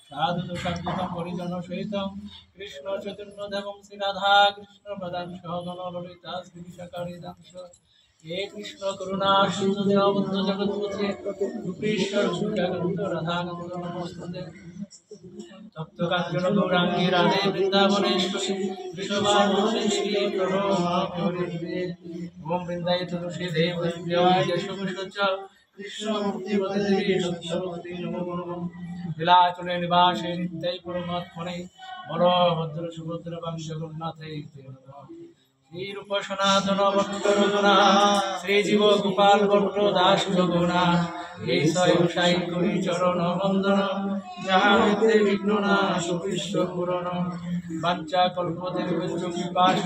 সাধু সাধুতম পরিজন সহিত কৃষ্ণ চৈতন্য দেবম শ্রী রাধা কৃষ্ণ প্রদান সহগণ ললিতা শ্রী বিশাখারি দাংশ হে কৃষ্ণ করুণা সিন্ধু দীনবন্ধু জগৎপথে রূপেশ্বর ভূষাকান্ত রাধাকান্ত নমস্তুতে তপ্ত কাঞ্চন গৌরাঙ্গী রাধে বৃন্দাবনেশ্বরী বৃষভানুষী প্রণমামি ওম বৃন্দায় তুলসী দেব যশোমসজ্জ কৃষ্ণ মূর্তিমতে দেবী সত্যবতী নমো নমঃ লীলাচলে নিবাসে নিত্যাই পরমাত্মনে বলভদ্র সুভদ্র বাং জগন্নাথে শ্রী রূপ সনাতন ভক্ত রঘুনাথ শ্রী জীব গোপাল ভট্ট দাস রঘুনাথ এই সাই করি চরণ বন্দন যাহা হইতে বিঘ্ন না সুকৃষ্ট পুরন বাঞ্ছা কল্পদের কৃপাশ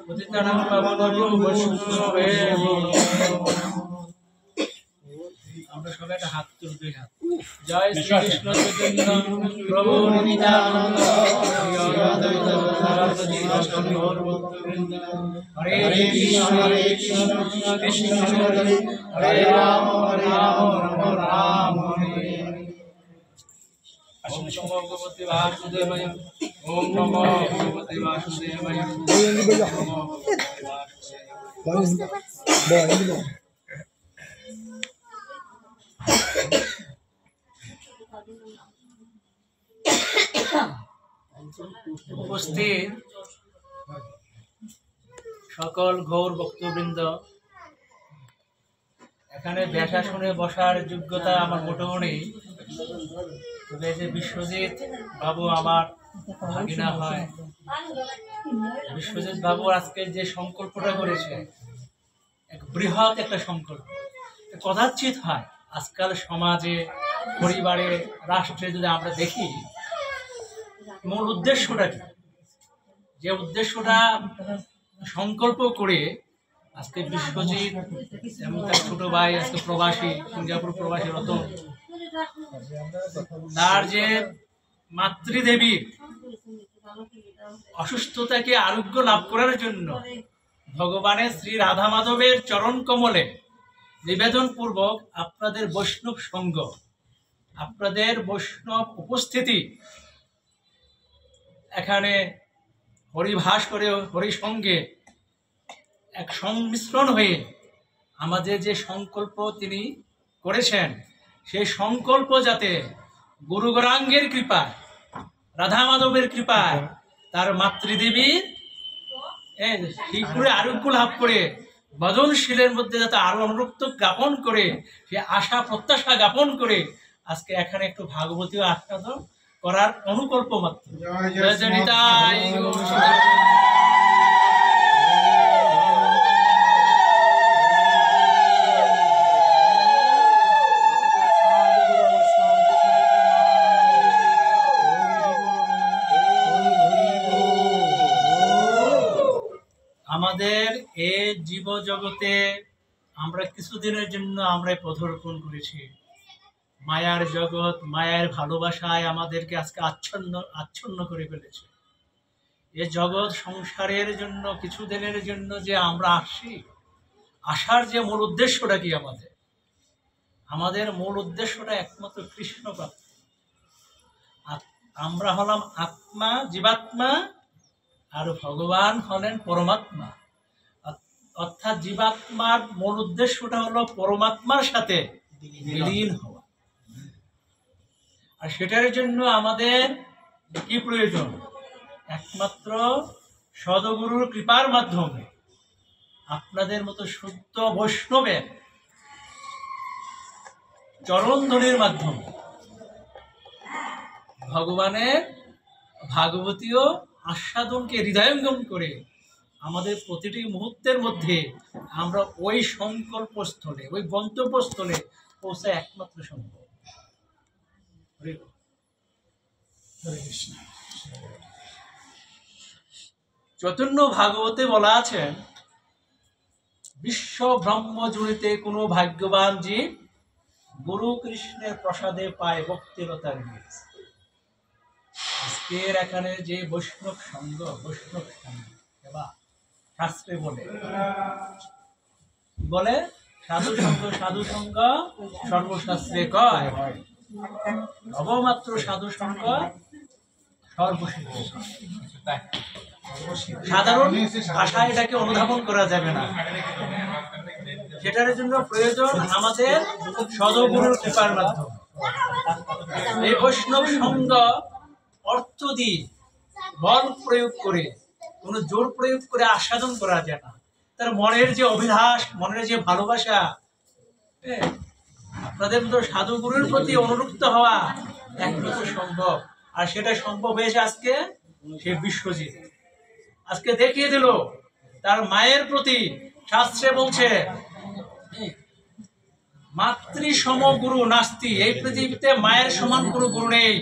পতিতানাং পাবনভ্যো বৈষ্ণবে আমরা সবাই একটা হাত তুলি দুই হাত জয় শ্রী কৃষ্ণ চৈতন্য প্রভু নিত্যানন্দ হরে কৃষ্ণ কৃষ্ণ হরে রাম রাম রাম হরে ওম নমো ভগবতে বাসুদেবায় ওম নমো ভগবতে বাসুদেবায় ওম নমো ভগবতে বাসুদেবায় উপস্থিত সকল গৌর ভক্তবৃন্দ, এখানে ব্যাসা শুনে বসার যোগ্যতা আমার মোটেও নেই, তবে যে বিশ্বজিৎ বাবু আমার ভাগিনা হয়, বিশ্বজিৎ বাবু আজকে যে সংকল্পটা করেছে এক বৃহৎ একটা সংকল্প। কদাচিৎ হয় আজকাল সমাজে, পরিবারে, রাষ্ট্রে যদি আমরা দেখি মূল উদ্দেশ্যটা কি, যে উদ্দেশ্যটা সংকল্প করে আজকে বিশ্বজিৎ এবং তার ছোট ভাই আজকে প্রবাসী, সিঙ্গাপুর প্রবাসী রতন, তার যে মাতৃদেবীর অসুস্থতাকে আরোগ্য লাভ করার জন্য ভগবানের শ্রী রাধা মাধবের চরণ কমলে নিবেদন পূর্বক আপনাদের বৈষ্ণব সঙ্গ, আপনাদের বৈষ্ণব উপস্থিতি, এখানে হরিভাস করে হরিসঙ্গে এক সংমিশ্রণ হয়ে আমাদের যে সংকল্প তিনি করেছেন, সেই সংকল্প যাতে গুরু গৌরাঙ্গের কৃপায়, রাধা মাধবের কৃপায়, তার মাতৃদেবীর শীঘ্রই আরোগ্য লাভ করে ভজনশীলের মধ্যে যাতে আরো অনুরক্ত জ্ঞাপন করে, সে আশা প্রত্যাশা জ্ঞাপন করে আজকে এখানে একটু ভাগবতীয় আস্বাদন করার অনুকল্প মাত্র। আমাদের এই জীব জগতে আমরা কিছুদিনের জন্য আমরা পদার্পণ করেছি। মায়ার জগৎ, মায়ার ভালোবাসায় আমাদেরকে আজকে আচ্ছন্ন করে ফেলেছে। এ জগৎ সংসারের জন্য কিছুদিনের জন্য যে আমরা আসি, আসার যে মূল উদ্দেশ্যটা কি, আমাদের মূল উদ্দেশ্যটা একমাত্র কৃষ্ণ প্রাপ্তি। আমরা হলাম আত্মা, জীবাত্মা, আর ভগবান হলেন পরমাত্মা। অর্থাৎ জীবাত্মার মূল উদ্দেশ্যটা হলো পরমাত্মার সাথে বিলীন হওয়া। আর সেটার জন্য আমাদের কি প্রয়োজন? একমাত্র সদ্গুরুর কৃপার মাধ্যমে, আপনাদের মতো শুদ্ধ বৈষ্ণবের চরণধ্বনির মাধ্যমে ভগবানের ভাগবতীয় আস্বাদনকে হৃদয়ঙ্গম করে আমাদের প্রতিটি মুহূর্তের মধ্যে আমরা ওই সংকল্পস্থলে, ওই গন্তব্যস্থলে পৌঁছা একমাত্র সম্ভব। চৈতন্য ভাগবতে বলা আছে, বিশ্ব ব্রহ্ম জুড়িতে কোনো ভাগ্যবান জীব গুরু কৃষ্ণের প্রসাদে পায় ভক্তিলতার বীজ। আজকের এখানে যে বৈষ্ণব সঙ্গ শাস্ত্রে বলে সাধু সঙ্গ সর্বশাস্ত্রে কয়। নবমাত্র সাধু সঙ্গ সর্বশিক্ষা। সাধারণ ভাষায় এটাকে অনুধাবন করা যাবে না, সেটার জন্য প্রয়োজন আমাদের সদগুরুর কৃপার মাধ্যমে। এই বৈষ্ণব সঙ্গ অর্থ দিয়ে বল প্রয়োগ করে, কোনো জোর প্রয়োগ করে আস্বাদন করা যায় না। তার মনের যে অভিলাষ, মনের যে ভালোবাসা, আপনাদের তো সাধুগুরুর প্রতি অনুরক্ত হওয়া একমাত্র সম্ভব। আর সেটা সম্ভব হয়েছে আজকে সে বিশ্বজিৎ আজকে দেখিয়ে দিল তার মায়ের প্রতি। শাস্ত্রে বলছে মাতৃসম গুরু নাস্তি, এই পৃথিবীতে মায়ের সমান কোনো গুরু নেই।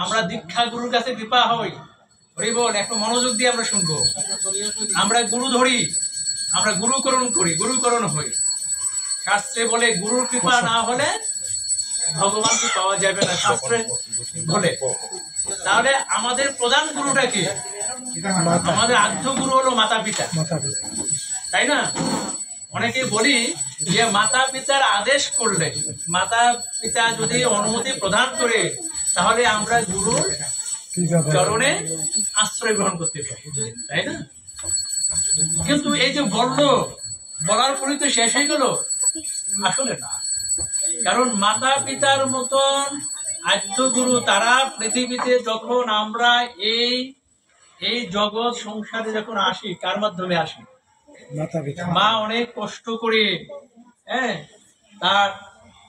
আমরা দীক্ষা গুরুর কাছে কৃপা হই, হরি বল, একটু মনোযোগ দিয়ে আমরা শুনবো। আমরা গুরু ধরি, আমরা গুরুকরণ করি, গুরুকরণ হই। শাস্ত্রে বলে গুরুর কৃপা না হলে ভগবানকে পাওয়া যাবে না, শাস্ত্রে বলে। তাহলে আমাদের প্রধান গুরুটা কি? আমাদের আদ্য গুরু হলো মাতা পিতা, তাই না? অনেকে বলি যে মাতা পিতার আদেশ করলে, মাতা পিতা যদি অনুমতি প্রদান করে, তাহলে আমরা গুরুর চরণে আশ্রয় গ্রহণ করতে পারি, তাই না? কিন্তু এই যে বলার পরই তো শেষ হয়ে গেল, আসলে না। কারণ মাতা পিতার মতন আদ্য গুরু তারা পৃথিবীতে যখন আমরা এই জগৎ সংসারে যখন আসি, কার মাধ্যমে আসি? মা অনেক কষ্ট করে,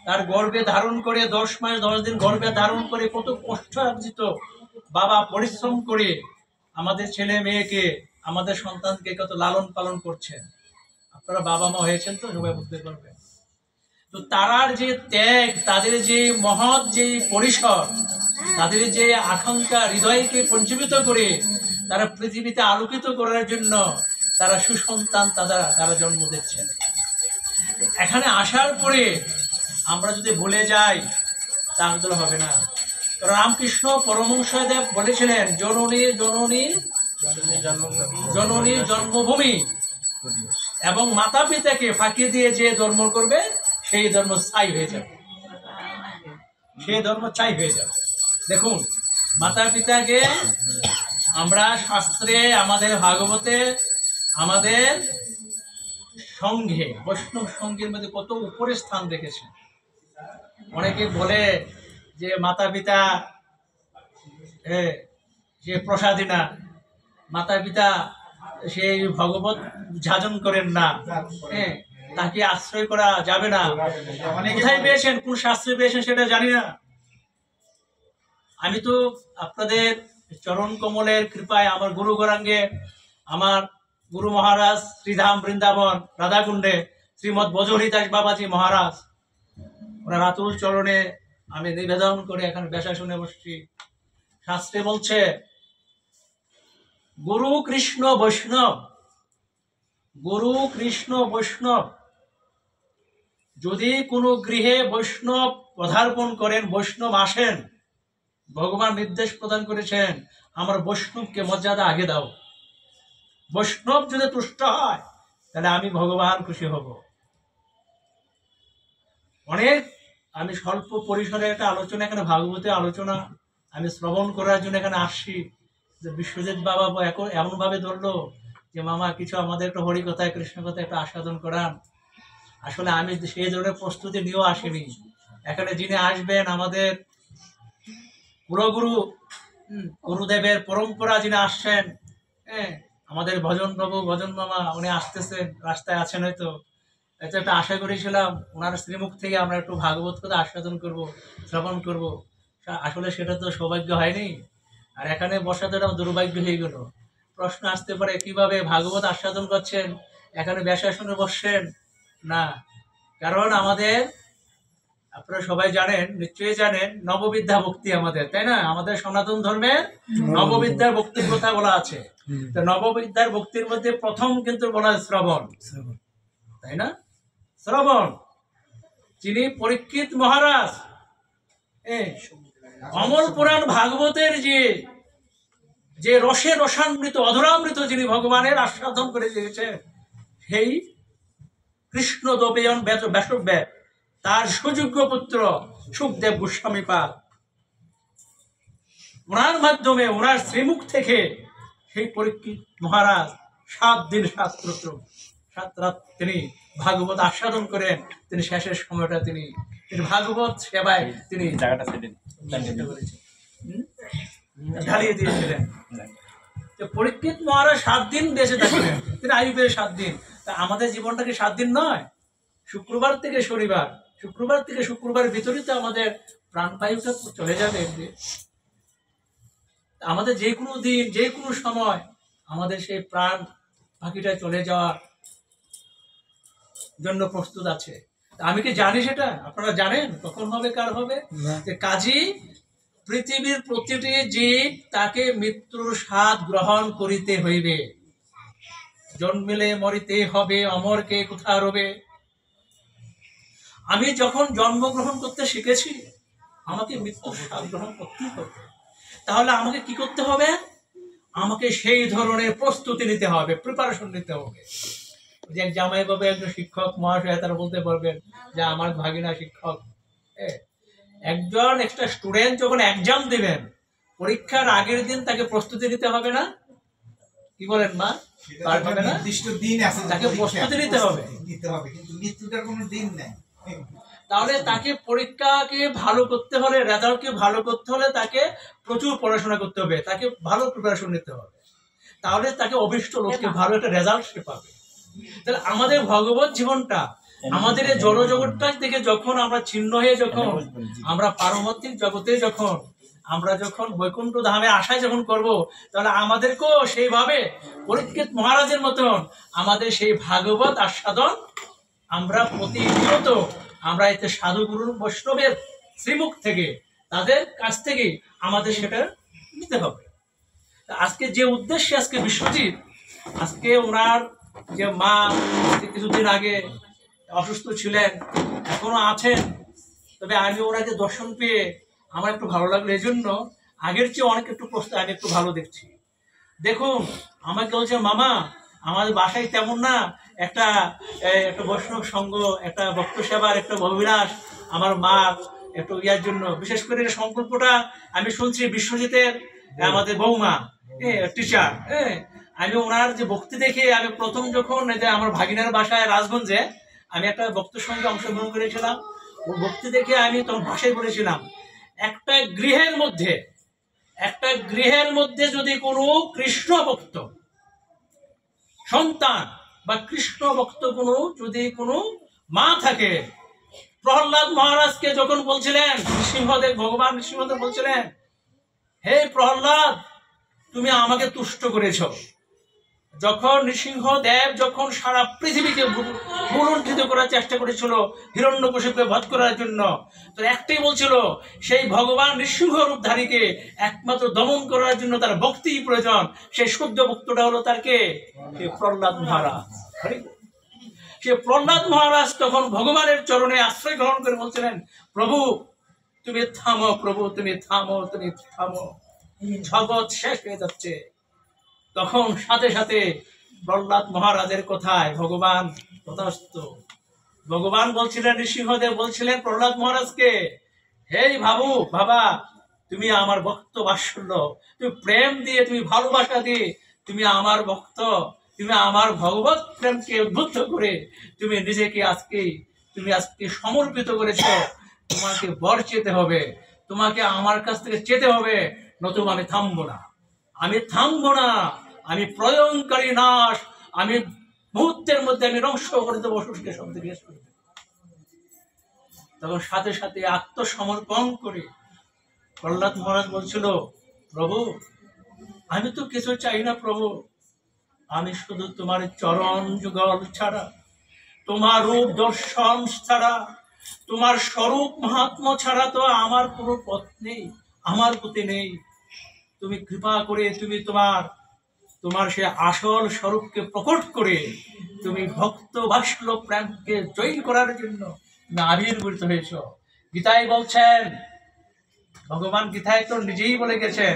তার গর্ভে ধারণ করে 10 মাস 10 দিন গর্ভে ধারণ করে কত কষ্ট অর্জিত বাবা পরিশ্রম করে আমাদের ছেলে মেয়েকে, আমাদের সন্তানকে কত লালন পালন করছেন। আপনারা বাবা মা হয়েছেন তো সবাই বুঝতে পারবেন। তো তারার যে ত্যাগ, তাদের যে মহৎ যে পরিসর, তাদের যে আকাঙ্ক্ষা হৃদয়কে পঞ্জীবিত করে তারা পৃথিবীতে আলোকিত করার জন্য তারা সুসন্তান তারা জন্ম দিচ্ছেন। এখানে আসার পরে আমরা যদি ভুলে যাই তাহলে হবে না। রামকৃষ্ণ পরমহংসদেব বলেছিলেন, জননী জননী জননী জন্মভূমি, এবং মাতা পিতাকে ফাঁকি দিয়ে যে ধর্ম করবে সেই ধর্ম ছাই হয়ে যাবে, সেই ধর্ম ছাই হয়ে যাবে। দেখুন, মাতা পিতাকে আমরা শাস্ত্রে, আমাদের ভাগবতে, আমাদের সংঘে, বৈষ্ণব সংঘের মধ্যে কত উপরে স্থান রেখেছে। অনেকে বলে যে মাতা পিতা যে প্রসাদী না, মাতা পিতা সেই ভগবত যাজন করেন না, তাকে আশ্রয় করা যাবে না। কোথায় পেয়েছেন, কোন শাস্ত্রে পেয়েছেন সেটা জানি না। আমি তো আপনাদের চরণ কমলের কৃপায়, আমার গুরু গৌরাঙ্গে, আমার গুরু মহারাজ শ্রীধাম বৃন্দাবন রাধাকুণ্ডে শ্রীমৎ বজহরিদাস বাবাজি মহারাজ, ওনার আতুল চরণে আমি নিবেদন করে এখানে বেশা শুনে বসছি। শাস্ত্রে বলছে গুরু কৃষ্ণ বৈষ্ণব, গুরু কৃষ্ণ বৈষ্ণব, যদি কোনো গৃহে বৈষ্ণব পদার্পণ করেন, বৈষ্ণব আসেন, ভগবান নির্দেশ প্রদান করেছেন আমার বৈষ্ণবকে মর্যাদা আগে দাও। বৈষ্ণব যদি তুষ্ট হয় তাহলে আমি ভগবান খুশি হব। অনেক আমি স্বল্প পরিসরে একটা আলোচনা, এখানে ভাগবতে আলোচনা আমি শ্রবণ করার জন্য এখানে আসছি। যে বিশ্বজিৎ বাবা এমন ভাবে ধরলো যে মামা কিছু আমাদের একটা হরি কথায় কৃষ্ণ কথায় একটা আস্বাদন করান। আসলে আমি সেই ধরনের প্রস্তুতি নিয়েও আসিনি। এখানে যিনি আসবেন আমাদের কুলগুরু, গুরুদেবের পরম্পরা যিনি আসছেন, আমাদের ভজন বাবু, ভজন মামা, উনি আসতেছেন, রাস্তায় আছেন হয়তো। একটা আশা করেছিলাম ওনার শ্রীমুখ থেকে আমরা একটু ভাগবত কথা আস্বাদন করব, শ্রবণ করব। আসলে সেটা তো সৌভাগ্য হয়নি। আর এখানে বসাতে দুর্ভাগ্য হয়ে গেল। প্রশ্ন আসতে পারে কিভাবে ভাগবত আস্বাদন করছেন, এখানে ব্যাসাসনে বসছেন না। কারণ আমাদের, আপনারা সবাই জানেন, নিশ্চয়ই জানেন, নববিদ্যা ভক্তি আমাদের, তাই না? আমাদের সনাতন ধর্মের নববিদ্যার ভক্তির কথা বলা আছে। তো নববিদ্যার ভক্তির মধ্যে প্রথম কিন্তু বলা হয় শ্রবণ, তাই না? শ্রবণ, যিনি পরীক্ষিত মহারাজ অমল পুরাণ ভাগবতের যে রসে রসামৃত, অধরামৃত যিনি ভগবানের আস্বাদন করে দিয়েছেন, সেই কৃষ্ণ দোপেয়ন ব্যাসব্যাস, তার সুযোগ্য পুত্র সুখদেব গোস্বামী পাদ, ওনার মাধ্যমে ওনার শ্রীমুখ থেকে সেই পরীক্ষিত মহারাজ 7 দিন 7 রাত তিনি ভাগবত আস্বাদন করেন। তিনি শেষের সময়টা তিনি ভাগবত সেবায় তিনি ঢালিয়ে দিয়েছিলেন। পরীক্ষিত মহারাজ 7 দিন দেশে থাকলেন, তিনি আয়ু পেয়ে 7 দিন। তা আমাদের জীবনটা কি 7 দিন নয়? শুক্রবার থেকে শনিবার, শুক্রবার থেকে শুক্রবারের ভিতরেই তো আমাদের প্রাণবায়ুটা চলে যাবে। আমাদের যে কোনো দিন যে কোনো সময় আমাদের সেই প্রাণ পাখিটা চলে যাওয়ার জন্য প্রস্তুত আছে। আমি কি জানি সেটা? আপনারা জানেন কখন হবে, কার হবে? কাজী পৃথিবীর প্রতিটি জীব তাকে মৃত্যুর স্বাদ গ্রহণ করিতে হইবে। জন্মিলে মরিতে হবে, অমরকে কোথা রবে। আমি যখন জন্মগ্রহণ করতে শিখেছি, আমাকে মৃত্যুর স্বাদ গ্রহণ করতেই হবে। তাহলে আমাকে কি করতে হবে? আমাকে সেই ধরনের প্রস্তুতি নিতে হবে, প্রিপারেশন নিতে হবে। যে জামাই বাবা একজন শিক্ষক মহাশয় তারা বলতে পারবেন যে আমার ভাগিনা শিক্ষক। একজন একটা স্টুডেন্ট যখন এক্সাম দিবেন, পরীক্ষার আগের দিন তাকে প্রস্তুতি নিতে হবে না? কি বলেন মা? নির্দিষ্ট দিন আছে, তাকে প্রস্তুতি নিতে হবে, কিন্তু মৃত্যুটার কোনো দিন নেই। তাহলে তাকে পরীক্ষাকে ভালো করতে হলে, রেজাল্টকে ভালো করতে হলে তাকে প্রচুর পড়াশোনা করতে হবে, তাকে ভালো প্রিপারেশন নিতে হবে। তাহলে তাকে অভিষ্ট লোককে ভালো একটা রেজাল্ট সে পাবে। তাহলে আমাদের ভগবত জীবনটা, আমাদের এই জড়জগৎটা থেকে যখন আমরা ছিন্ন হয়ে যখন আমরা পারমার্থিক জগতে আমরা যখন বৈকুণ্ঠ ধামে আশায় যখন করব, তাহলে আমাদেরকেও সেইভাবে পরীক্ষিত মহারাজের মতন আমাদের সেই ভাগবত আস্বাদন আমরা প্রতিনিয়ত আমরা এতে সাধুগুরু বৈষ্ণবের শ্রীমুখ থেকে, তাদের কাছ থেকে আমাদের সেটা নিতে হবে। আজকে যে উদ্দেশ্যে আজকে বিশ্বজিৎ, আজকে ওনার যে মা কিছুদিন আগে অসুস্থ ছিলেন, এখনো আছেন, তবে আমি ওনাকে দর্শন পেয়ে আমার একটু ভালো লাগলো। এই জন্য আগের চেয়ে অনেক একটু প্রশ্ন আমি একটু ভালো দেখছি। দেখুন আমাকে বলছে মামা আমাদের বাসায় তেমন না, একটা বৈষ্ণব সঙ্গ, একটা ভক্ত সেবার একটা অভিলাষ আমার মা একটু ইয়ার জন্য, বিশেষ করে সংকল্পটা আমি শুনছি বিশ্বজিতের আমাদের বৌমা টিচার। আমি ওনার যে ভক্তি দেখে আমি প্রথম যখন আমার ভাগিনার বাসায় রাজগঞ্জে আমি একটা ভক্ত সঙ্গে অংশগ্রহণ করেছিলাম, ওর ভক্তি দেখে আমি তখন ভাষায় বলেছিলাম, একটা গৃহের মধ্যে যদি কোনো কৃষ্ণ ভক্ত সন্তান বা কৃষ্ণ ভক্ত যদি কোনো মা থাকে, প্রহ্লাদ মহারাজকে যখন বলছিলেন নৃসিংহদেব, ভগবান নৃসিংহদেব বলছিলেন, হে প্রহ্লাদ তুমি আমাকে তুষ্ট করেছ। যখন নৃসিংহদেব যখন সারা পৃথিবীকে ভুলুণ্ঠিত করার চেষ্টা করেছিল হিরণ্যকশিপুকে বধ করার জন্য, তো একটাই বলছিল, সেই ভগবান নৃসিংহ রূপধারীকে একমাত্র দমন করার জন্য তার ভক্তি প্রয়োজন। সেই শুদ্ধ ভক্তটা হলো তার কে? প্রহ্লাদ মহারাজ। সে প্রহ্লাদ মহারাজ তখন ভগবানের চরণে আশ্রয় গ্রহণ করে বলছিলেন, প্রভু তুমি থামো, প্রভু তুমি থামো, তুমি থামো, জগৎ শেষ হয়ে যাচ্ছে। তখন সাথে সাথে প্রহ্লাদ মহারাজের কথায় ভগবান তথাস্তু। ভগবান বলছিলেন, নৃসিংহদেব বলছিলেন প্রহ্লাদ মহারাজকে, হে বাবা তুমি আমার ভক্ত বাৎসল্য, তুমি প্রেম দিয়ে, তুমি ভালোবাসা দিয়ে তুমি আমার ভক্ত, তুমি আমার ভগবত প্রেমকে উদ্বুদ্ধ করে তুমি নিজেকে আজকে সমর্পিত করেছ। তোমাকে বর চেতে হবে, তোমাকে আমার কাছ থেকে চেতে হবে, নতুবা আমি থামবো না, আমি প্রলয়ঙ্কারী নাশ, আমি মুহূর্তের মধ্যে আমি ধ্বংস করে দেবো অসুরকে সব থেকে। তখন সাথে সাথে আত্মসমর্পণ করে প্রহ্লাদ মহারাজ বলছিল, প্রভু আমি তো কিছু চাই না প্রভু, আমি শুধু তোমার চরণ যুগল ছাড়া, তোমার রূপ দর্শন ছাড়া, তোমার স্বরূপ মহাত্ম ছাড়া তো আমার কোনো পথ নেই, আমার গতি নেই। তুমি কৃপা করে তুমি তোমার সে আসল স্বরূপকে প্রকট করে তুমি ভক্ত বাৎসল্য প্রেমকে জয়ী করার জন্য আবির্ভূত হয়েছ। গীতায় বলছেন, ভগবান গীতায় তো নিজেই বলে গেছেন,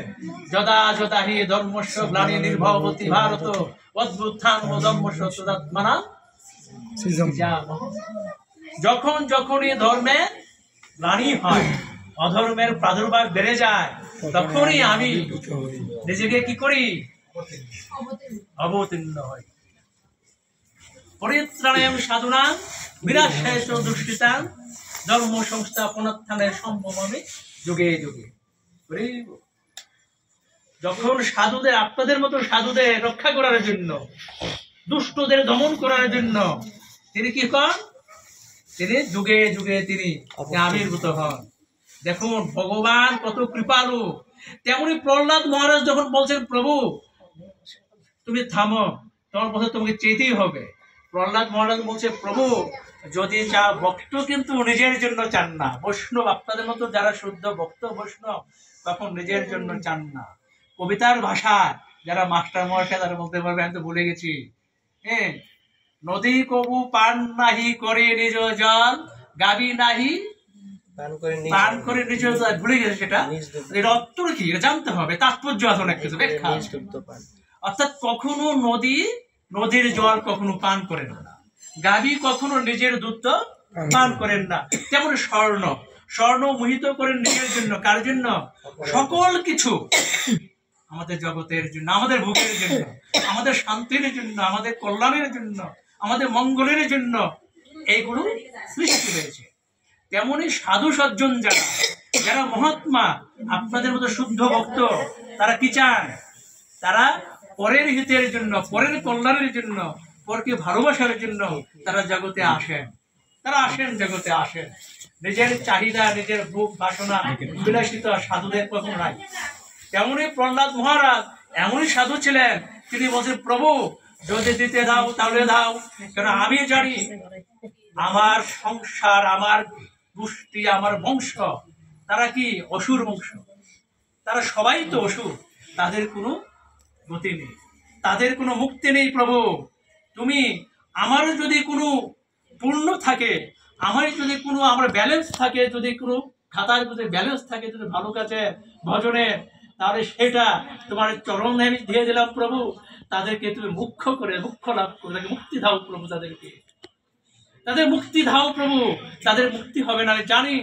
যদা যদা হি ধর্মস্য গ্লানি নির্ভবতি ভারত অদ্ভুত্থান ধর্মস্য তদাত্মানা। যখন যখনই ধর্মে গ্লানি হয়, অধর্মের প্রাদুর্ভাব বেড়ে যায়, তখনই আমি নিজেকে কি করি? অবতীর্ণ হই। পরিত্রাণায় সাধুনাং বিনাশায় চ দুষ্কৃতাং ধর্ম সংস্থাপনাত্থানের সম্ভব আমি যুগে যুগে। যখন সাধুদের, আপনাদের মতো সাধুদের রক্ষা করার জন্য, দুষ্টদের দমন করার জন্য তিনি কি করেন? তিনি যুগে যুগে তিনি আবির্ভূত হন। দেখুন ভগবান কত কৃপালু। তেমনি প্রহ্লাদ মহারাজ যখন বলছেন প্রভু তুমি থামো, তোমার কথা তোমাকে চেতেই হবে। প্রহ্লাদ মহারাজ বলছে প্রভু যদি যা, ভক্ত কিন্তু নিজের জন্য চান না। বৈষ্ণব, আপনাদের মতো যারা শুদ্ধ ভক্ত বৈষ্ণব, তখন নিজের জন্য চান না। কবিতার ভাষায় যারা মাস্টার মহাশয় তারা বলতে পারবে, আমি তো ভুলে গেছি, হ্যাঁ, নদী কবু পান নাহি করে নিজ জল, গাবি নাহি পান করে নিজ জল, ভুলে গেছে সেটা। এর অর্থ কি এটা জানতে হবে, তাৎপর্য আছে অনেক কিছু ব্যাখ্যা। অর্থাৎ কখনো নদীর জল কখনো পান করেন না, গাবি কখনো নিজের দুধ পান করেন না। তেমন স্বর্ণ মোহিত করেন নিজের জন্য। কার জন্য? সকল কিছু আমাদের জগতের জন্য, আমাদের ভোগের জন্য, আমাদের শান্তির জন্য, আমাদের কল্যাণের জন্য, আমাদের মঙ্গলের জন্য এইগুলো সৃষ্টি হয়েছে। তেমনি সাধু সজ্জন যারা মহাত্মা, আপনাদের মতো শুদ্ধ ভক্ত, তারা কি চান? তারা পরের হিতের জন্য, পরের কল্যাণের জন্য, পরকে ভালোবাসার জন্য তারা জগতে আসেন। জগতে আসেন। নিজের চাহিদা, নিজের ভোগ বাসনা বিলাসিতা সাধুদের কখনো নাই। তেমনি প্রহ্লাদ মহারাজ এমনই সাধু ছিলেন, তিনি বলছেন প্রভু যদি দিতে দাও তাহলে দাও, কারণ আমি জানি আমার সংসার, আমার গোষ্ঠী, আমার বংশ তারা কি অসুর বংশ, তারা সবাই তো অসুর, তাদের কোনো গতি নেই, তাদের কোনো মুক্তি নেই। প্রভু তুমি, আমার যদি কোনো পূর্ণ থাকে, আমার যদি কোনো আমার ব্যালেন্স থাকে, যদি কোনো খাতার যদি ব্যালেন্স থাকে, যদি ভালো কাজে ভজনে, তাহলে সেটা তোমার চরণে আমি দিয়ে দিলাম প্রভু। তাদেরকে তুমি মুখ্য লাভ করে তাদেরকে মুক্তি দাও প্রভু, তাদের মুক্তি দাও প্রভু। তাদের মুক্তি হবে না, আমি জানি।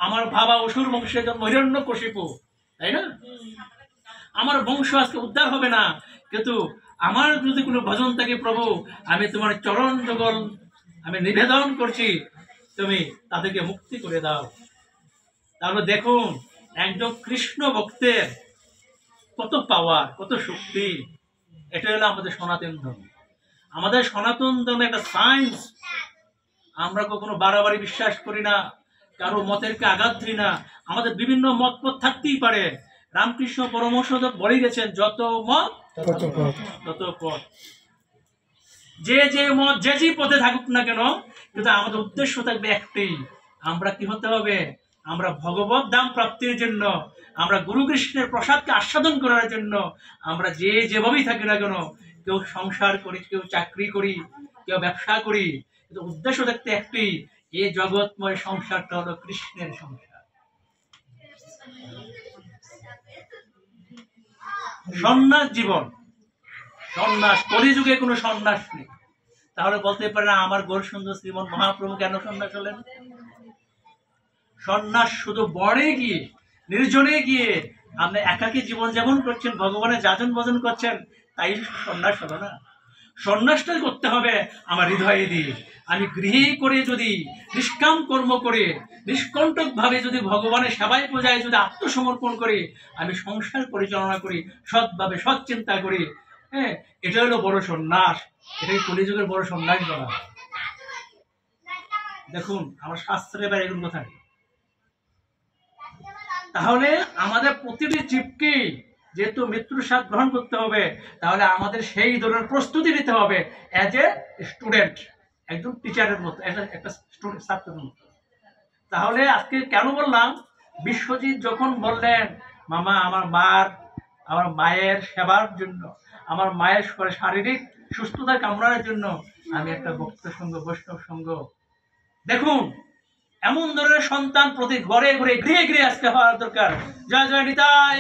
আমার বাবা অসুর বংশের জন্ম হিরণ্যকশিপু, তাই না? আমার বংশ আজকে উদ্ধার হবে না, কিন্তু আমার যদি কোনো ভজন থাকে প্রভু, আমি তোমার চরণ যুগল আমি নিবেদন করছি, তুমি তাদেরকে মুক্তি করে দাও। তাহলে দেখুন একজন কৃষ্ণ ভক্তের কত পাওয়ার, কত শক্তি। এটা হলো আমাদের সনাতন ধর্ম। আমাদের সনাতন ধর্ম একটা সায়েন্স। আমরা কখনো বাড়াবাড়ি বিশ্বাস করি না, কারো মতেরকে আঘাত দিই না। আমাদের বিভিন্ন মত থাকতেই পারে। রামকৃষ্ণ পরমহংস বলে গেছেন যত মত তত পথ। যে মত যে পথে থাকুক না কেন, কিন্তু আমাদের উদ্দেশ্য থাকবে একটাই, আমরা কি হতে হবে? আমরা ভগবত ধাম প্রাপ্তির জন্য, আমরা গুরু কৃষ্ণের প্রসাদকে আস্বাদন করার জন্য, আমরা যেভাবেই থাকি না কেন, কেউ সংসার করি, কেউ চাকরি করি, কেউ ব্যবসা করি, কিন্তু উদ্দেশ্য থাকতে একটি, এই জগৎময় সংসারটা হলো কৃষ্ণের সংসার। সন্ন্যাস জীবন, সন্ন্যাস, কলিযুগে কোনো সন্ন্যাস নেই। তাহলে বলতে পারে না আমার গৌর সুন্দর শ্রীমন মহাপ্রভু কেন সন্ন্যাস হলেন? সন্ন্যাস শুধু বনে গিয়ে, নির্জনে গিয়ে আপনি একাকী জীবন যাপন করছেন, ভগবানের যাজন ভজন করছেন, তাই সন্ন্যাস হলো না। সন্ন্যাসটা করতে হবে আমার হৃদয়ে দিয়ে। আমি গৃহে করে যদি নিষ্কাম কর্ম করে, নিষ্কণ্টক ভাবে যদি ভগবানের সেবায় পূজায় যদি আত্মসমর্পণ করি, আমি সংসার পরিচালনা করি সৎভাবে, সৎ চিন্তা করি, হ্যাঁ, এটা হলো বড় সন্ন্যাস। এটাই কলিযুগের বড় সন্ন্যাস বলা। দেখুন আমার শাস্ত্রে এবার এগুলো কথা নেই। তাহলে আমাদের প্রতিটি জীবকে যেহেতু মৃত্যুর স্বাদ গ্রহণ করতে হবে, তাহলে আমাদের সেই ধরনের প্রস্তুতি নিতে হবে অ্যাজ এ স্টুডেন্ট, একজন টিচারের মতো, একটা স্টুডেন্ট ছাত্রের মতো। তাহলে আজকে কেন বললাম, বিশ্বজিৎ যখন বললেন মামা আমার মায়ের সেবার জন্য, আমার মায়ের শারীরিক সুস্থতা কামনার জন্য আমি একটা ভক্ত সঙ্গ, বৈষ্ণব সঙ্গ, দেখুন এমন ধরনের সন্তান প্রতি ঘরে ঘরে গৃহে গৃহে আজকে হওয়ার দরকার। জয় জয় নিতাই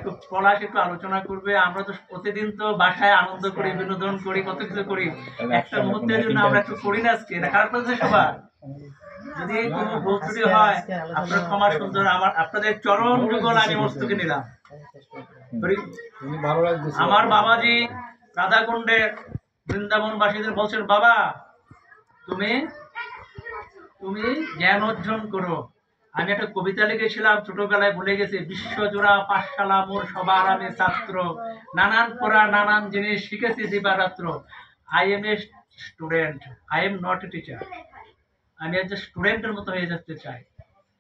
একটু পলাশ একটু আলোচনা করবে। আমরা তো প্রতিদিন তো বাসায় আনন্দ করি, বিনোদন করি, কত কিছু করি, একটা মুহূর্তের জন্য আমরা একটু করি না আজকে? এটা খারাপ লাগছে সবার? যদি কোনো ভুল ত্রুটি হয় আপনারা ক্ষমা সুন্দর, আপনাদের চরণ যুগল আমি মস্তকে নিলাম। আমার বাবাজি রাধাকুণ্ডের বৃন্দাবনবাসীদের বলছেন, বাবা তুমি তুমি জ্ঞান অর্জন করো। আমি একটা কবিতা লিখেছিলাম ছোটবেলায়, ভুলে গেছি। বিশ্বজোড়া পাঠশালা মোর সবার আমি ছাত্র, নানান পড়া নানান জিনিস শিখেছি দিবারাত্র। I am a student, I am not a teacher. আমি একজন স্টুডেন্টের মতো হয়ে যেতে চাই।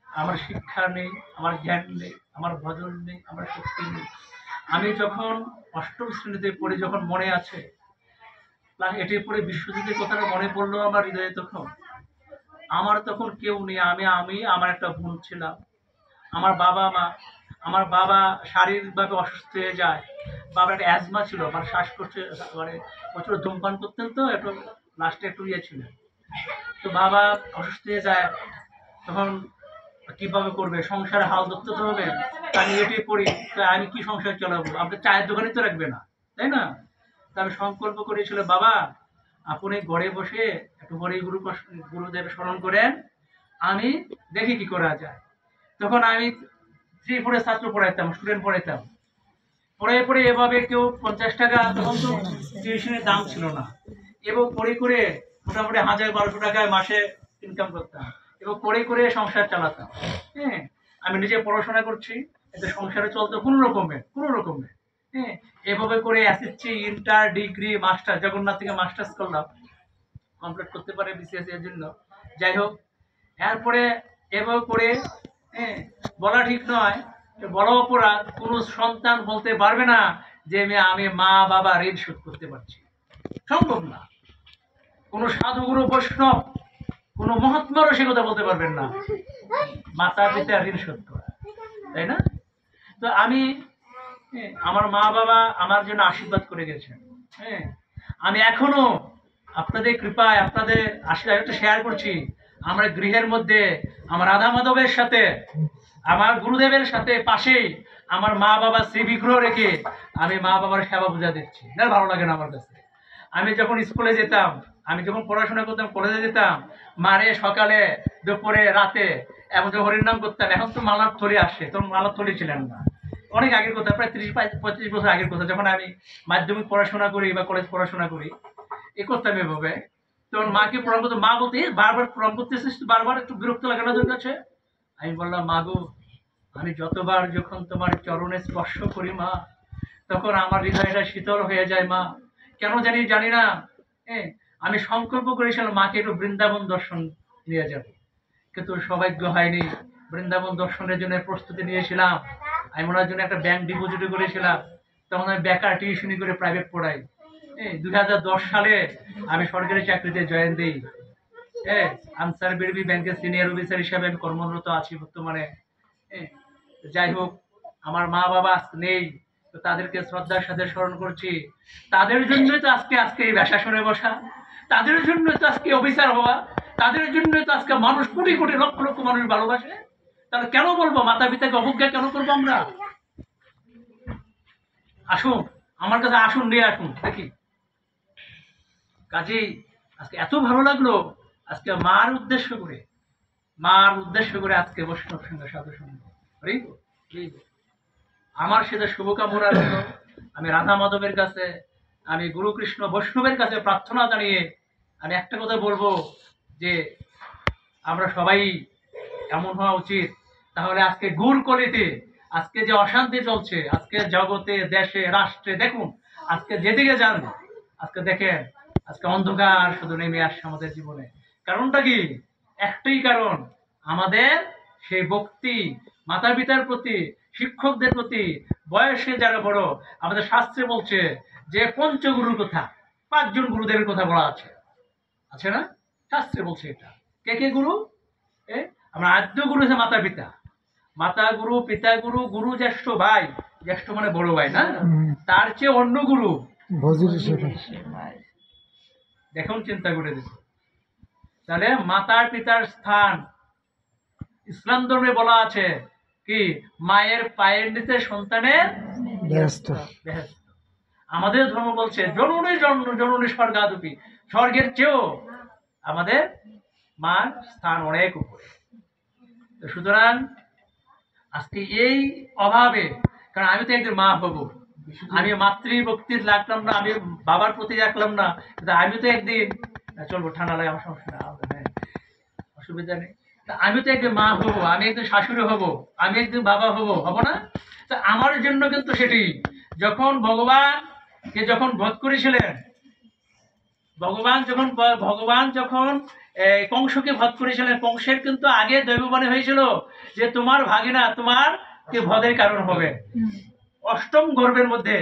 আমার শিক্ষা নেই, আমার জ্ঞান নেই, আমার ভজন নেই, আমার শক্তি নেই। আমি যখন অষ্টম শ্রেণীতে পড়ি, যখন মনে আছে ক্লাস এটির পরে বিশ্বজিতের কথাটা মনে পড়লো আমার হৃদয়ে, তখন আমার তখন কেউ নেই। আমি আমার একটা বোন ছিলাম, আমার বাবা মা। আমার বাবা শারীরিকভাবে অসুস্থ হয়ে যায়। বাবার একটা অ্যাজমা ছিল, মানে শ্বাসকষ্ট, মানে প্রচুর ধূমপান করতেন, তো একটু লাস্টে একটু ইয়ে ছিল। তো বাবা অসুস্থ হয়ে যায়, তখন কিভাবে করবে, সংসারে হাল ধরতে তো হবে। আমি এটি পড়ি, তো আমি কি সংসার চালাবো? আপনি চায়ের দোকানে তো রাখবে না, তাই না? তা আমি সংকল্প করেছিল, বাবা আপনি ঘরে বসে একটু হরি গুরুদেব স্মরণ করেন, আমি দেখি কি করা যায়। তখন আমি 3-4 ছাত্র পড়াইতাম, স্টুডেন্ট পড়াইতাম। পড়ে এভাবে কেউ 50 টাকা, তখন তো টিউশনের দাম ছিল না, এবং করে মোটামুটি 1000-1200 টাকায় মাসে ইনকাম করতাম, এবং করে সংসার চালাতাম। হ্যাঁ, আমি নিজে পড়াশোনা করছি, এতে সংসারে চলতো কোনো রকমে। হ্যাঁ, এভাবে করে SSC, inter, degree, master, Jagannath থেকে মাস্টার্স করলাম, কমপ্লিট করতে পারে বিসিএস এর জন্য। যাই হোক, এরপরে এভাবে করে, হ্যাঁ, বলা ঠিক নয়, বড় অপরাধ। কোনো সন্তান বলতে পারবে না যে আমি মা বাবা ঋণ শোধ করতে পারছি, সম্ভব না। কোনো সাধুগুরু বৈষ্ণব, কোনো মহাত্মারও সে কথা বলতে পারবেন না, মাতা পিতা ঋণ শোধ করা, তাই না? তো আমি, আমার মা বাবা আমার জন্য আশীর্বাদ করে গেছেন। হ্যাঁ, আমি এখনো আপনাদের কৃপায়, আপনাদের আশীর্বাদ শেয়ার করছি। আমরা গৃহের মধ্যে আমার রাধা মাধবের সাথে, আমার গুরুদেবের সাথে পাশেই আমার মা বাবা শ্রীবিগ্রহ রেখে আমি মা বাবার সেবা পূজা দিচ্ছি। না, ভালো লাগে না আমার কাছে? আমি যখন স্কুলে যেতাম, আমি যখন পড়াশোনা করতাম, কলেজে যেতাম, মারে সকালে দুপুরে রাতে এমন যে হরির নাম করতাম। এখন তো মালার থলি আসছে, তখন মালার থলি ছিলেন না। অনেক আগের কথা, প্রায় 30-35 বছর আগের কথা, যখন আমি মাধ্যমিক পড়াশোনা করি বা কলেজ পড়াশোনা করি, এ করতাম এভাবে। তখন মাকে প্রণাম করতো। মা বলতে, বারবার প্রণাম করতেছিস, বারবার একটু বিরক্ত লাগে না তোর কাছে? আমি বললাম, মা গো, আমি যতবার যখন তোমার চরণে স্পর্শ করি মা, তখন আমার হৃদয়টা শীতল হয়ে যায় মা। কেন জানি না। আমি সংকল্প করেছিলাম মাকে একটু বৃন্দাবন দর্শন নিয়ে যাব, কিন্তু সৌভাগ্য হয়নি। বৃন্দাবন দর্শনের জন্য প্রস্তুতি নিয়েছিলাম। আমি ওনার জন্য একটা ব্যাংক ডিপোজিট করেছিলাম। তখন আমি বেকার টিউশনি করে প্রাইভেট পড়াই। 2010 সালে আমি সরকারি চাকরিতে জয়েন দিই। আনসার বিরবি ব্যাংকের সিনিয়র অফিসার হিসাবে আমি কর্মরত আছি বর্তমানে। যাই হোক, আমার মা বাবা আজকে নেই, তো তাদেরকে শ্রদ্ধার সাথে স্মরণ করছি। তাদের জন্যই তো আজকে এই ব্যাসাসনে বসা, তাদের জন্য তো আজকে অফিসার হওয়া, তাদের জন্য তো আজকে মানুষ কোটি কোটি লক্ষ লক্ষ মানুষ ভালোবাসে। তাহলে কেন বলবো মাতা পিতাকে অবজ্ঞা কেন করবো আমরা? আসুন আমার কাছে, আসুন, নিয়ে আসুন, দেখি। কাজেই আজকে এত ভালো লাগলো, আজকে মার উদ্দেশ্য করে আজকে বৈষ্ণব সঙ্গ, সাধু সঙ্গ। আমার সেটা শুভকামনা রইল। আমি রাধা মাধবের কাছে, আমি গুরু কৃষ্ণ বৈষ্ণবের কাছে প্রার্থনা জানিয়ে আমি একটা কথা বলবো, যে আমরা সবাই এমন হওয়া উচিত। তাহলে আজকে গুর কলিতে আজকে যে অশান্তি চলছে, আজকে জগতে, দেশে, রাষ্ট্রে, দেখুন আজকে যেদিকে যান, আজকে দেখেন আজকে অন্ধকার শুধু নেমে আসছে আমাদের জীবনে। কারণটা কি? একটাই কারণ, আমাদের সেই ভক্তি মাতা পিতার প্রতি, শিক্ষকদের প্রতি, বয়সে যারা বড়। আমাদের শাস্ত্রে বলছে যে পঞ্চগুরুর কথা, 5 জন গুরুদেবের কথা বলা আছে না? শাস্ত্রে বলছে এটা। কে গুরু? আমরা আদ্য গুরু হচ্ছে মাতা পিতা, মাতা গুরু, পিতা গুরু, গুরু জ্যেষ্ঠ ভাই, জ্যেষ্ঠ মানে বড় ভাই না, তার চেয়ে অন্য গুরু। দেখুন, চিন্তা করে দেখুন। তাহলে মাতার পিতার স্থান ইসলাম ধর্মে বলা আছে কি মায়ের পায়ের নিচে সন্তানের বেহেশত। বেহেশত। আমাদের ধর্ম বলছে জননী জননী স্বর্গাদপি, স্বর্গের চেয়েও আমাদের মার স্থান অনেক উপরে। তো সুতরাং আজকে এই অভাবে, কারণ আমি তো একদিন মা হব, আমি মাতৃভক্তির লাগলাম না, আমি বাবার প্রতি রাখলাম না, কিন্তু আমি তো একদিন চলবো, ঠান্ডা লাগে আমার সমস্যা না, হ্যাঁ অসুবিধা নেই। তা আমি তো একদিন মা হব, আমি একদিন শাশুড়ি হব, আমি একদিন বাবা হব না? তা আমার জন্য কিন্তু সেটি যখন ভগবানকে যখন বধ করেছিলেন, ভগবান যখন কংসকে বধ করেছিলেন, কংসের কিন্তু আগে দৈববাণী হয়েছিল যে তোমার ভাগিনা তোমার কে বধের কারণ হবে। অষ্টম গর্ভের মধ্যে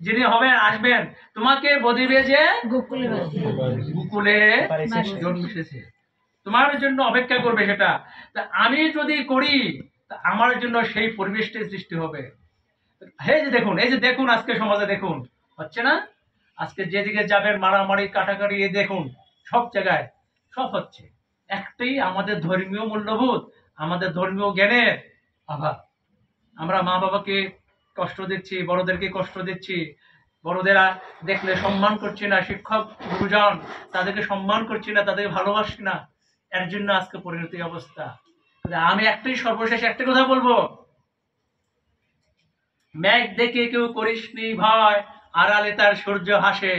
যিনি হবেন আসবেন, তোমাকে বধিবে যে গোকুলে জন্মেছে, তোমার জন্য অপেক্ষা করবে সেটা। তা আমি যদি করি তা আমার জন্য সেই পরিবেশটাই সৃষ্টি হবে। এই যে দেখুন আজকে সমাজে দেখুন হচ্ছে না, আজকে যেদিকে যাবেন মারামারি কাটাকাটি, দেখুন সব জায়গায় সব হচ্ছে। একটাই আমাদের ধর্মীয় মূল্যবোধ, আমাদের ধর্মীয় জ্ঞানের অভাব। আমরা মা বাবাকে কষ্ট দিচ্ছি, বড়দেরকে কষ্ট দিচ্ছি, বড়দেরা দেখলে সম্মান করছি না, শিক্ষক গুরুজন তাদেরকে সম্মান করছি না, তাদেরকে ভালোবাসি না, এর জন্য আজকে পরিণতি অবস্থা। আমি একটাই সর্বশেষ একটা কথা বলবো, মেঘ দেখে কেউ করিসনি ভয়, আড়ালে তার সূর্য হাসে,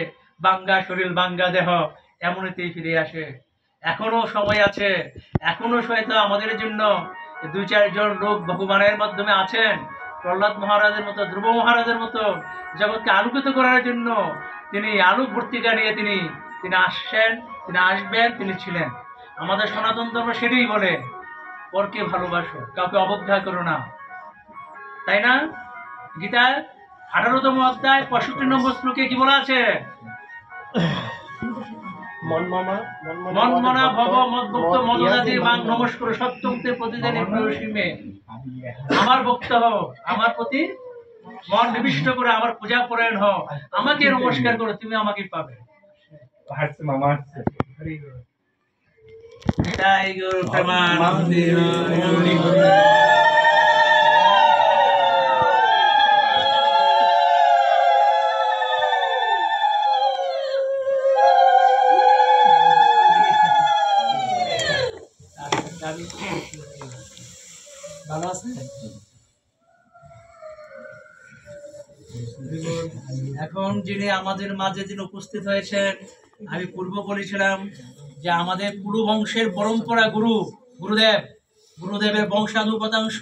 বাঙ্গা শরীর বাঙ্গা দেহ এমনিতেই ফিরে আসে। এখনো সময় আছে, এখনো হয়তো আমাদের জন্য 2-4 জন লোক ভগবানের মাধ্যমে আছেন, প্রহ্লাদ মহারাজের মতো, ধ্রুব মহারাজের মতো জগৎকে আলোকিত করার জন্য তিনি আলোক ভর্তিকা নিয়ে তিনি আসছেন, তিনি আসবেন, তিনি ছিলেন। আমাদের সনাতন ধর্ম সেটাই বলে, পরকে ভালোবাসো, কাউকে অবজ্ঞা করো না, তাই না? গীতার 18তম অধ্যায় 65 নম্বর শ্লোকে কি বলা আছে? মনমনা ভব মদ্ভক্ত মদজাতি মাং নমস্কার সত্যংতে প্রতিদানে প্রিয়সীমে। আমার ভক্ত হও, আমার প্রতি মন নিবিষ্ট করে আমার পূজা পরায়ণ হও, আমাকে নমস্কার করো, তুমি আমাকে পাবে। তাই গুরু প্রেমানন্দে হরি হরি। ভালো আছে? এখন যিনি আমাদের মাঝে যিনি উপস্থিত হয়েছেন, আমি পূর্ব বলেছিলাম যে আমাদের পুরো বংশের পরম্পরা গুরুদেবের বংশানুগতাংশ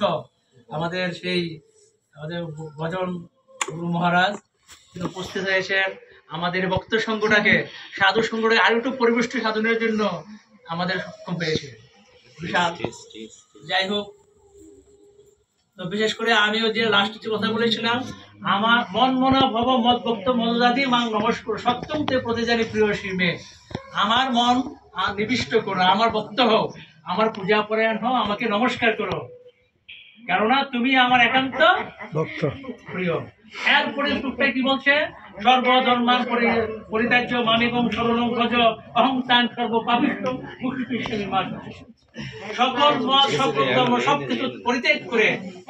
আমাদের সেই আমাদের ভজন গুরু মহারাজ তিনি উপস্থিত হয়েছেন। আমাদের ভক্ত সংঘটাকে, সাধু সংঘটাকে আরো একটু পরিবেষ্টি সাধনের জন্য আমাদের সক্ষম পেয়েছে বিশাল। যাই হোক, তো বিশেষ করে আমিও যে লাস্ট কথা বলেছিলাম, আমার মন মনা ভব মদ ভক্ত মদজাতি মাং নমস্কার সত্যম তে প্রতিজানি প্রিয়সী মে। আমার মন নিবিষ্ট করো, আমার ভক্ত হও, আমার পূজা পরায়ণ হও, আমাকে নমস্কার করো, কেননা তুমি আমার একান্ত ভক্ত প্রিয়। এরপরে টুকটাই কি বলছে? সর্বধর্মান পরিত্যাজ্য মামেকং শরণং ভজ অহং তাং সর্বপাপিষ্ঠং মুক্তিষ্যামি মা। সকল মত সকল ধর্ম সবকিছু পরিত্যাগ করে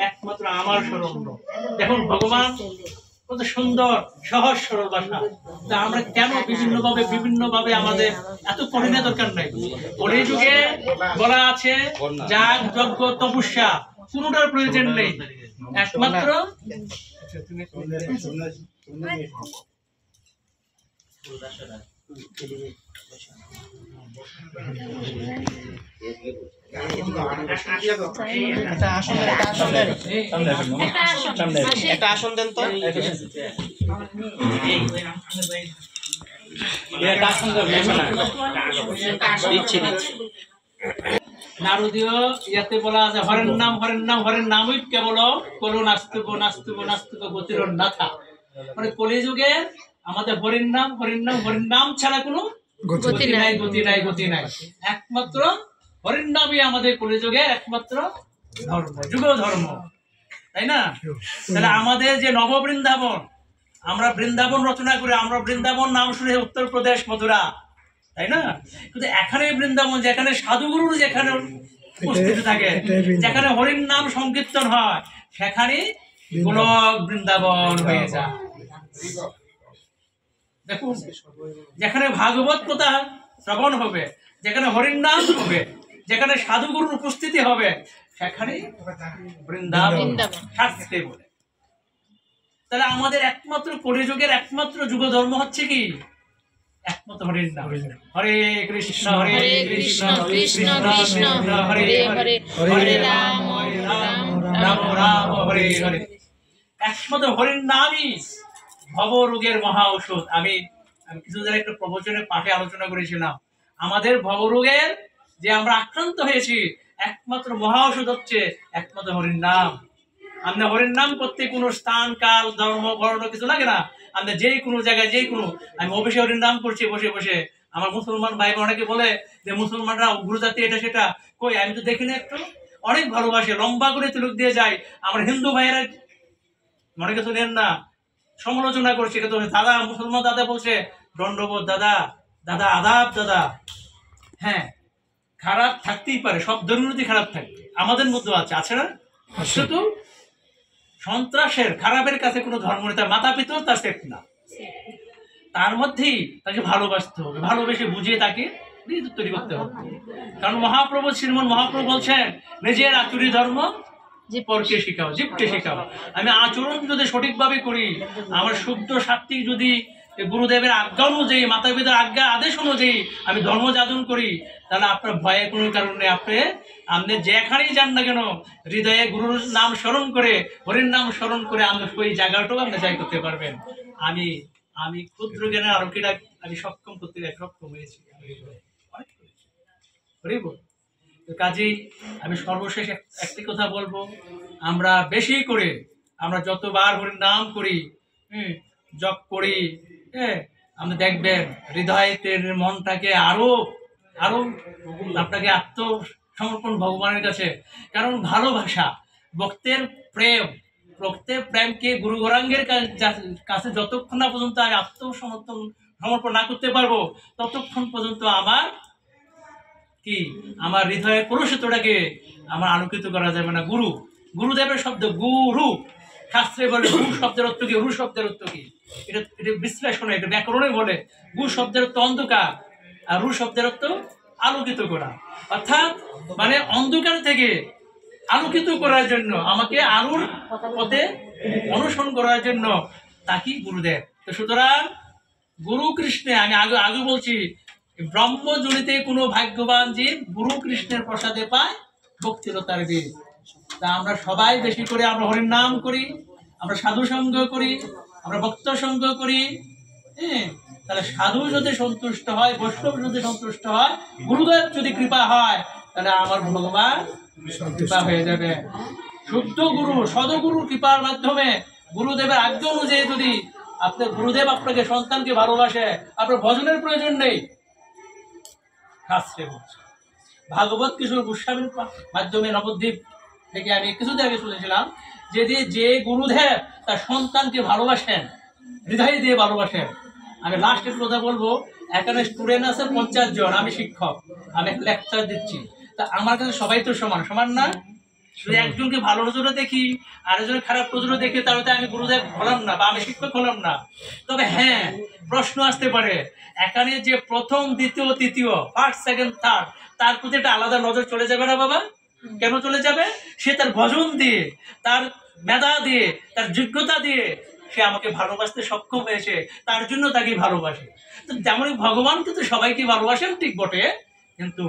একমাত্র আমার শরণ। দেখুন ভগবান কত সুন্দর সহজ সরল ভাষা। তা আমরা কেন বিভিন্ন ভাবে আমাদের এত কঠিনের দরকার নাই। কলিযুগে বলা আছে যাগ যজ্ঞ তপস্যা কোনটার প্রয়োজন নেই, একমাত্র একটা আসন দেন তো। নারদীয় ইয়াতে বলা আছে হরের নামই কেবল কলো নাস্তিক গতির নাথা। মানে কলিযুগে আমাদের হরির নাম ছাড়া কোনো গতি নাই। একমাত্র হরির নামই আমাদের কলিযুগে একমাত্র যুগ ধর্ম, তাই না? তাহলে আমাদের যে নববৃন্দাবন, আমরা বৃন্দাবন রচনা করে, আমরা বৃন্দাবন নাম শুনে উত্তরপ্রদেশ মথুরা, তাই না? কিন্তু এখানে বৃন্দাবন যেখানে সাধুগুরুর যেখানে উপস্থিত থাকে। যেখানে হরির নাম সংকীর্তন হয় সেখানে গোলক বৃন্দাবন হয়ে যায়। দেখুন, যেখানে ভাগবত কথা শ্রবণ হবে, যেখানে হরির নাম হবে, যেখানে সাধুগুরুর উপস্থিতি হবে, সেখানে বৃন্দাবন শাস্ত্রে বলে। তাহলে আমাদের একমাত্র কলিযুগের একমাত্র যুগ ধর্ম হচ্ছে কি? একমাত্র হরির নাম। হরে কৃষ্ণ হরে কৃষ্ণ কৃষ্ণ কৃষ্ণ হরে হরে, হরে রাম রাম রাম হরে হরে। একমাত্র হরির নামই ভব রোগের মহা ঔষধ। আমি কিছুদিন একটা প্রবচনের পাঠে আলোচনা করেছিলাম, আমাদের ভবরোগের যে আমরা আক্রান্ত হয়েছি একমাত্র মহা ঔষধ হচ্ছে একমাত্র হরির নাম। আমরা হরির নাম করতে কোনো স্থান কাল ধর্ম বর্ণ কিছু লাগে না। আমরা যেই কোনো জায়গায় যেই কোনো, আমি অবশ্যই হরির নাম করছি বসে বসে। আমার মুসলমান ভাই অনেকে বলে যে মুসলমানরা উগ্র জাতি এটা সেটা, কই আমি তো দেখি না, একটু অনেক ভালোবাসে, লম্বা করে তিলক দিয়ে যায়। আমার হিন্দু ভাইয়েরা মনে কিছু নেন না, সমালোচনা করছে, এটা তো দাদা মুসলমান দাদা বলছে দণ্ডবোধ দাদা, দাদা আদাব দাদা। হ্যাঁ, খারাপ থাকতেই পারে, সব দুর্নীতি খারাপ থাকবে, আমাদের মধ্যে আছে না? শুধু সন্ত্রাসের খারাপের কাছে কোনো ধর্ম নেই, তার মাথা পিতাও তার সেফ না। তার মধ্যেই তাকে ভালোবাসতে হবে, ভালোবেসে বুঝিয়ে তাকে তৈরি করতে হবে। কারণ মহাপ্রভু শ্রীমন মহাপ্রভু বলছেন নিজের আচুরি ধর্ম পরকে শেখাও, জীবকে শেখাও। আমি আচরণ যদি সঠিকভাবে করি, আমার শুদ্ধ সাত্বিক যদি গুরুদেবের আজ্ঞা অনুযায়ী, মাতা পিতার আজ্ঞা আদেশ অনুযায়ী আমি ধর্ম যাপন করি, তাহলে আপনার ভয়ের কোনো কারণ নেই। আপনি যেখানেই যান না কেন হৃদয়ে গুরুর নাম স্মরণ করে, হরির নাম স্মরণ করে আপনি ওই জায়গাটাও আপনি জয় করতে পারবেন। আমি ক্ষুদ্র জ্ঞানের আরোগ্যটা আমি সক্ষম করতে সক্ষম হয়েছি। কাজেই আমি সর্বশেষ একটি কথা বলবো, আমরা বেশি করে আমরা যতবার হরির নাম করি, জপ করি, আপনি দেখবেন হৃদয়ের মনটাকে আরো আরো আপনাকে আত্মসমর্পণ ভগবানের কাছে। কারণ ভালোবাসা, ভক্তের প্রেমকে গুরু গৌরাঙ্গের কাছে যতক্ষণ না পর্যন্ত আমি সমর্পণ না করতে পারবো, ততক্ষণ পর্যন্ত আমার হৃদয়ের কলুষিতটাকে আমার আলোকিত করা যাবে না। গুরুদেবের শব্দ গুরু, শাস্ত্রে বলে গু শব্দের অর্থ কি, রু শব্দের অর্থ কি, এটা বিশ্লেষণে, এটা ব্যাকরণে বলে গু শব্দের অর্থ অন্ধকার, আর রু শব্দের অর্থ আলোকিত করা। অর্থাৎ মানে অন্ধকার থেকে আলোকিত করার জন্য, আমাকে আলোর পথে অনুসরণ করার জন্য তাকে গুরুদেব। তো সুতরাং গুরু কৃষ্ণে, আমি আগে বলছি, ব্রহ্মজনিতে কোনো ভাগ্যবান জীব গুরু কৃষ্ণের প্রসাদে পায় ভক্তিরতার বীজ। তা আমরা সবাই বেশি করে আমরা হরির নাম করি, আমরা সাধু সঙ্গ করি, আমরা ভক্ত সঙ্গ করি। তাহলে সাধু যদি সন্তুষ্ট হয়, বৈষ্ণব যদি সন্তুষ্ট হয়, গুরুদেব যদি কৃপা হয়, তাহলে আমার ভগবান কৃপা হয়ে যাবে। শুদ্ধ গুরু, সদগুরুর কৃপার মাধ্যমে গুরুদেবের আজ্ঞা অনুযায়ী যদি আপনার গুরুদেব আপনাকে সন্তানকে ভালোবাসে, আপনার ভজনের প্রয়োজন নেই। শাস্ত্রে বলছে, ভাগবত কিশোর গোস্বামীর মাধ্যমে নবদ্বীপ থেকে আমি কিছুদিন আগে শুনেছিলাম যে গুরুদেব তার সন্তানকে ভালোবাসেন, হৃদয় দিয়ে ভালোবাসেন। আমি লাস্টের কথা বলবো, এখানে স্টুডেন্ট আছে 50 জন, আমি শিক্ষক, আমি লেকচার দিচ্ছি। তা আমার কাছে সবাই তো সমান না। যদি একজনকে ভালো নজরে দেখি, আরেকজনের খারাপ নজরে দেখি, তাহলে তো আমি গুরুদেব হলাম না বা আমি শিক্ষক হলাম না। তবে হ্যাঁ, প্রশ্ন আসতে পারে, এখানে যে প্রথম দ্বিতীয় তৃতীয় ফার্স্ট সেকেন্ড থার্ড, তার প্রতি একটা আলাদা নজর চলে যাবে না বাবা? কেন চলে যাবে? সে তার ভজন দিয়ে, তার মেধা দিয়ে, তার যোগ্যতা দিয়ে সে আমাকে ভালোবাসতে সক্ষম হয়েছে, তার জন্য তাকে ভালোবাসে। তো তেমনই ভগবান কিন্তু সবাইকে ভালোবাসেন, ঠিক বটে, কিন্তু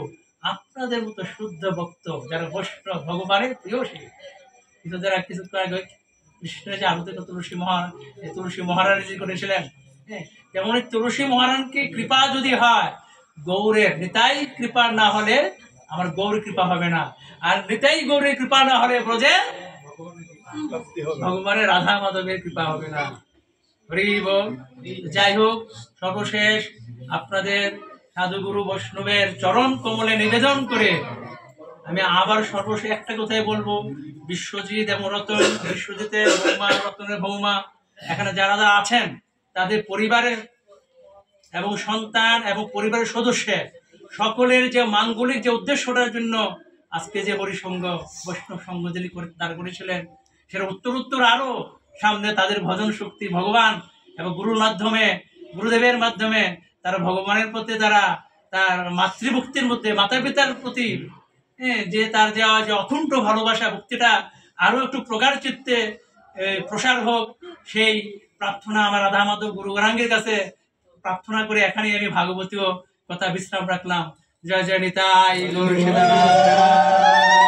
আপনাদের মতো শুদ্ধ ভক্ত যারা বৈষ্ণব, ভগবানের প্রিয়, কিন্তু যারা কিছু কৃষ্ণের যে আলোকিত তুলসী মহারাজ করেছিলেন, তেমনি তুলসী মহারাজকে কৃপা যদি হয়, গৌরের নিতাই কৃপা না হলে আমার গৌর কৃপা হবে না, আর নিতাই গৌরের কৃপা না হলে ব্রজে ভগবানের রাধা মাধবের কৃপা হবে না। হরি বল। যাই হোক, সর্বশেষ আপনাদের সাধুগুরু বৈষ্ণবের চরণ কমলে নিবেদন করে আমি আবার সর্বশেষ একটা কথাই বলবো, বিশ্বজিৎ এবং রতন, বিশ্বজিতের বৌমা, রতনের বৌমা, এখানে যারা আছেন তাদের পরিবারের এবং সন্তান এবং পরিবারের সদস্যের সকলের যে মাঙ্গলিক যে উদ্দেশ্যটার জন্য আজকে যে হরিসঙ্গ বৈষ্ণব সঙ্গ যিনি তার করেছিলেন, সেটা উত্তর আরো সামনে তাদের ভজন শক্তি ভগবান এবং গুরুদেবের মাধ্যমে তারা ভগবানের প্রতি তার মাতৃভক্তির মধ্যে মাতা পিতার প্রতি যে তার যে অকুণ্ঠ ভালোবাসা ভক্তিটা আরো একটু প্রগাঢ় চিত্তে প্রসার হোক, সেই প্রার্থনা আমার রাধা মাধব গুরু গৌরাঙ্গের কাছে প্রার্থনা করে এখানে আমি ভাগবতীয় কথা বিশ্রাম রাখলাম। জয় জয় নিতাই গৌর সীতানাথ।